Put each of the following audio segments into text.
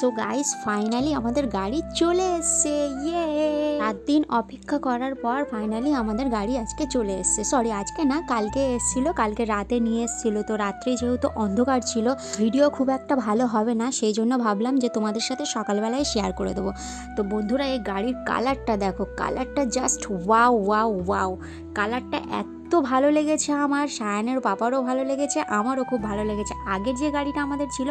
So guys finally আমাদের গাড়ি চলে এসছে, ইয়ে 7 দিন অপেক্ষা করার পর ফাইনালি আমাদের গাড়ি আজকে চলে এসছে। সরি আজকে না, কালকে এসছিল, কালকে রাতে নিয়ে এসছিল। তো রাত্রে যেহেতু অন্ধকার ছিল, ভিডিও খুব একটা ভালো হবে না, সেই জন্য ভাবলাম যে তোমাদের সাথে সকালবেলায় শেয়ার করে দেবো। তো বন্ধুরা এই গাড়ির কালারটা দেখো, কালারটা জাস্ট ওয়াও ওয়াও ওয়াও। কালারটা এত ভালো লেগেছে আমার, সায়ানের পাপারও ভালো লেগেছে, আমারও খুব ভালো লেগেছে। আগের যে গাড়িটা আমাদের ছিল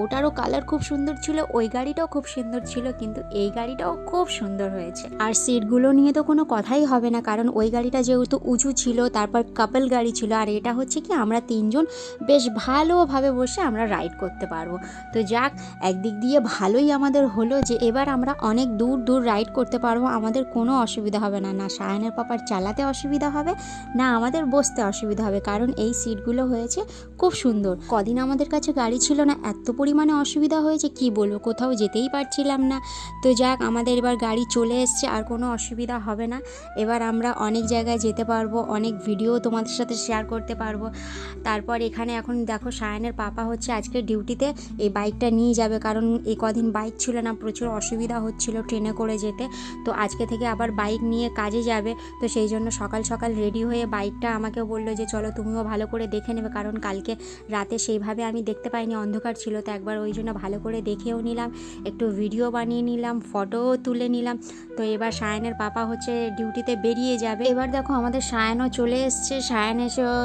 ওটারও কালার খুব সুন্দর ছিল, ওই গাড়িটাও খুব সুন্দর ছিল, কিন্তু এই গাড়িটাও খুব সুন্দর হয়েছে। আর সিটগুলো নিয়ে তো কোনো কথাই হবে না, কারণ ওই গাড়িটা যেহেতু উঁচু ছিল, তারপর কাপল গাড়ি ছিল, আর এটা হচ্ছে কি আমরা তিনজন বেশ ভালোভাবে বসে আমরা রাইড করতে পারবো। তো যাক, একদিক দিয়ে ভালোই আমাদের হলো যে এবার আমরা অনেক দূর দূর রাইড করতে পারবো, আমাদের কোনো অসুবিধা হবে না, না সায়ানের পাপার চালাতে অসুবিধা হবে, না আমাদের বসতে অসুবিধা হবে, কারণ এই সিটগুলো হয়েছে খুব সুন্দর। কদিন আমাদের কাছে গাড়ি ছিল না, এত পরিমাণে অসুবিধা হয়েছে কি বলবো, কোথাও যেতেই পারছিলাম না। তো যাক, আমাদের এবার গাড়ি চলে এসছে, আর কোনো অসুবিধা হবে না। এবার আমরা অনেক জায়গায় যেতে পারবো, অনেক ভিডিও তোমাদের সাথে শেয়ার করতে পারবো। তারপর এখানে এখন দেখো সায়ানের পাপা হচ্ছে আজকে ডিউটিতে এই বাইকটা নিয়ে যাবে, কারণ এই কদিন বাইক ছিল না, প্রচুর অসুবিধা হচ্ছিল ট্রেনে করে যেতে। তো আজকে থেকে আবার বাইক নিয়ে কাজে যাবে, তো সেই জন্য সকাল সকাল রেডি হয়ে বাইকটা আমাকে বললো যে চলো তুমিও ভালো করে দেখে নেবে, কারণ কালকে রাতে সেইভাবে আমি দেখতে পাইনি, অন্ধকার ছিল। তো একবার ওই জন্য ভালো করে দেখেও নিলাম, একটু ভিডিও বানিয়ে নিলাম, ফটোও তুলে নিলাম। তো এবার সায়ানের পাপা হচ্ছে ডিউটিতে বেরিয়ে যাবে। এবার দেখো আমাদের সায়ানও চলে এসছে।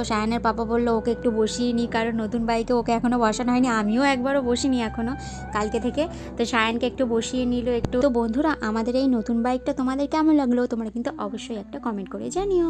সায়ানের পাপা বললো ওকে একটু বসিয়ে নিই, কারণ নতুন বাইকে ওকে এখনও বসানো হয়নি, আমিও একবারও বসিনি এখনও কালকে থেকে। তো সায়ানকে একটু বসিয়ে নিল একটু। তো বন্ধুরা আমাদের এই নতুন বাইকটা তোমাদের কেমন লাগলো তোমরা কিন্তু অবশ্যই একটা কমেন্ট করে জানিও।